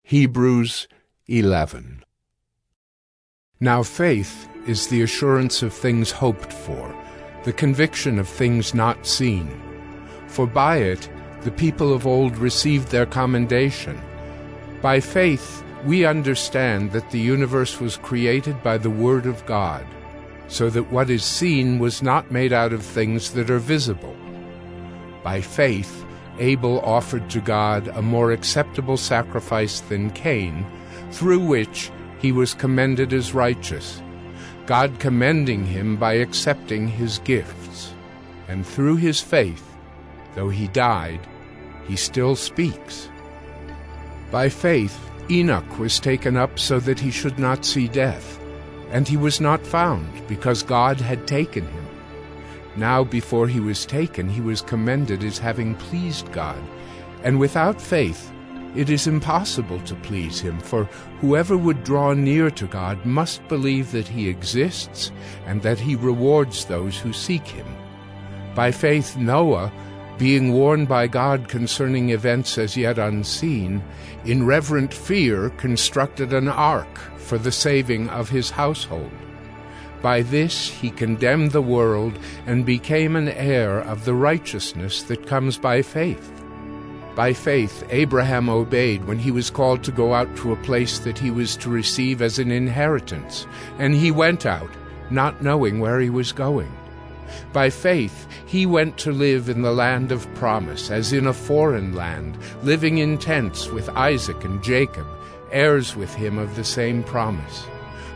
Hebrews 11. Now faith is the assurance of things hoped for, the conviction of things not seen. For by it the people of old received their commendation. By faith we understand that the universe was created by the Word of God, so that what is seen was not made out of things that are visible. By faith Abel offered to God a more acceptable sacrifice than Cain, through which he was commended as righteous, God commending him by accepting his gifts. And through his faith, though he died, he still speaks. By faith Enoch was taken up so that he should not see death, and he was not found, because God had taken him. Now before he was taken, he was commended as having pleased God. And without faith it is impossible to please him, for whoever would draw near to God must believe that he exists, and that he rewards those who seek him. By faith Noah, being warned by God concerning events as yet unseen, in reverent fear constructed an ark for the saving of his household. By this he condemned the world and became an heir of the righteousness that comes by faith. By faith Abraham obeyed when he was called to go out to a place that he was to receive as an inheritance, and he went out, not knowing where he was going. By faith he went to live in the land of promise, as in a foreign land, living in tents with Isaac and Jacob, heirs with him of the same promise.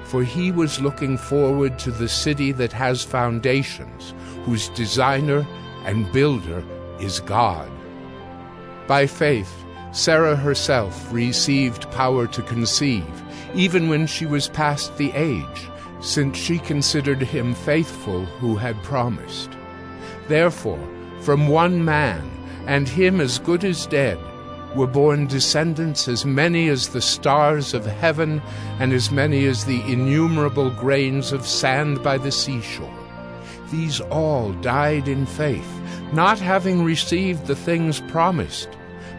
For he was looking forward to the city that has foundations, whose designer and builder is God. By faith Sarah herself received power to conceive, even when she was past the age, since she considered him faithful who had promised. Therefore, from one man, and him as good as dead, were born descendants as many as the stars of heaven, and as many as the innumerable grains of sand by the seashore. These all died in faith, not having received the things promised,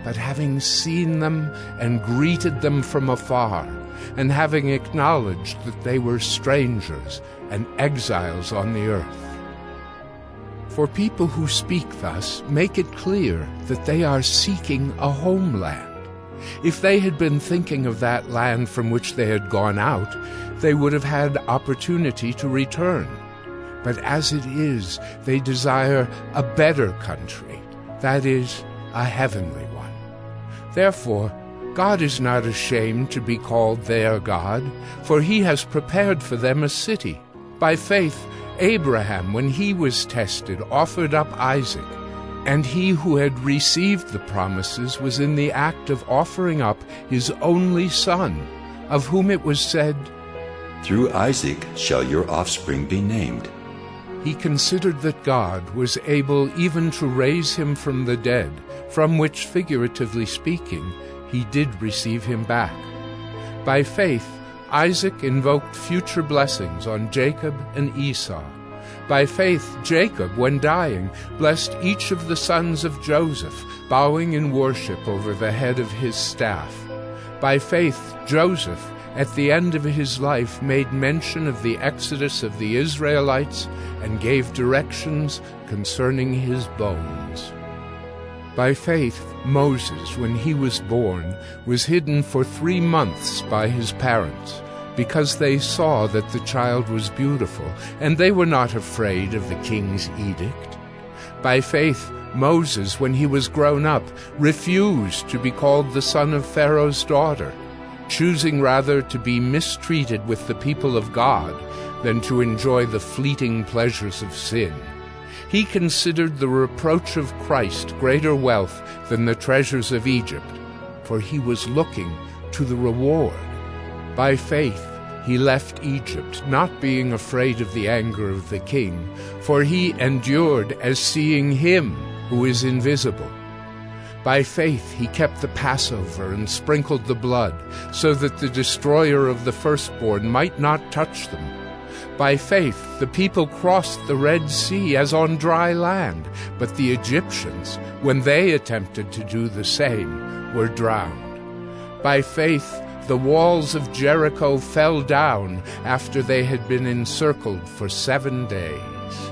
but having seen them and greeted them from afar, and having acknowledged that they were strangers and exiles on the earth. For people who speak thus make it clear that they are seeking a homeland. If they had been thinking of that land from which they had gone out, they would have had opportunity to return. But as it is, they desire a better country, that is, a heavenly one. Therefore, God is not ashamed to be called their God, for he has prepared for them a city. By faith Abraham, when he was tested, offered up Isaac, and he who had received the promises was in the act of offering up his only son, of whom it was said, "Through Isaac shall your offspring be named." He considered that God was able even to raise him from the dead, from which, figuratively speaking, he did receive him back. By faith Isaac invoked future blessings on Jacob and Esau. By faith Jacob, when dying, blessed each of the sons of Joseph, bowing in worship over the head of his staff. By faith Joseph, at the end of his life, made mention of the exodus of the Israelites and gave directions concerning his bones. By faith Moses, when he was born, was hidden for 3 months by his parents, because they saw that the child was beautiful, and they were not afraid of the king's edict. By faith Moses, when he was grown up, refused to be called the son of Pharaoh's daughter, choosing rather to be mistreated with the people of God than to enjoy the fleeting pleasures of sin. He considered the reproach of Christ greater wealth than the treasures of Egypt, for he was looking to the reward. By faith he left Egypt, not being afraid of the anger of the king, for he endured as seeing him who is invisible. By faith he kept the Passover and sprinkled the blood, so that the destroyer of the firstborn might not touch them. By faith the people crossed the Red Sea as on dry land, but the Egyptians, when they attempted to do the same, were drowned. By faith, the walls of Jericho fell down after they had been encircled for 7 days.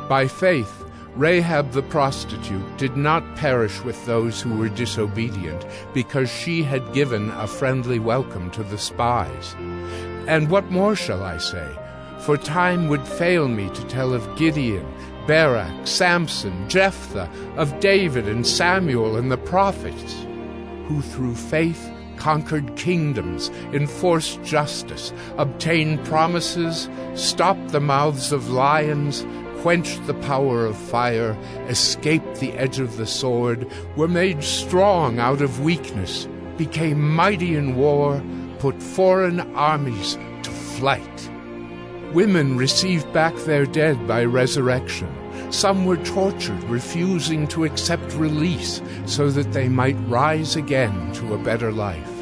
By faith, Rahab the prostitute did not perish with those who were disobedient, because she had given a friendly welcome to the spies. And what more shall I say? For time would fail me to tell of Gideon, Barak, Samson, Jephthah, of David and Samuel and the prophets, who through faith conquered kingdoms, enforced justice, obtained promises, stopped the mouths of lions, quenched the power of fire, escaped the edge of the sword, were made strong out of weakness, became mighty in war, put foreign armies to flight. Women received back their dead by resurrection. Some were tortured, refusing to accept release so that they might rise again to a better life.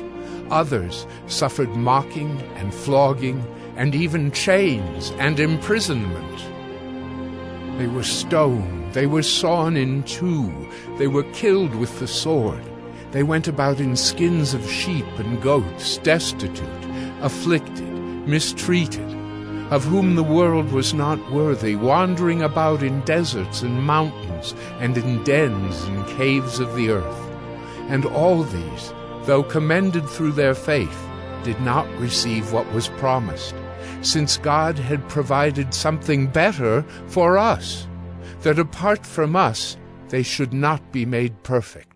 Others suffered mocking and flogging and even chains and imprisonment. They were stoned, they were sawn in two, they were killed with the sword. They went about in skins of sheep and goats, destitute, afflicted, mistreated, of whom the world was not worthy, wandering about in deserts and mountains, and in dens and caves of the earth. And all these, though commended through their faith, did not receive what was promised, since God had provided something better for us, that apart from us they should not be made perfect.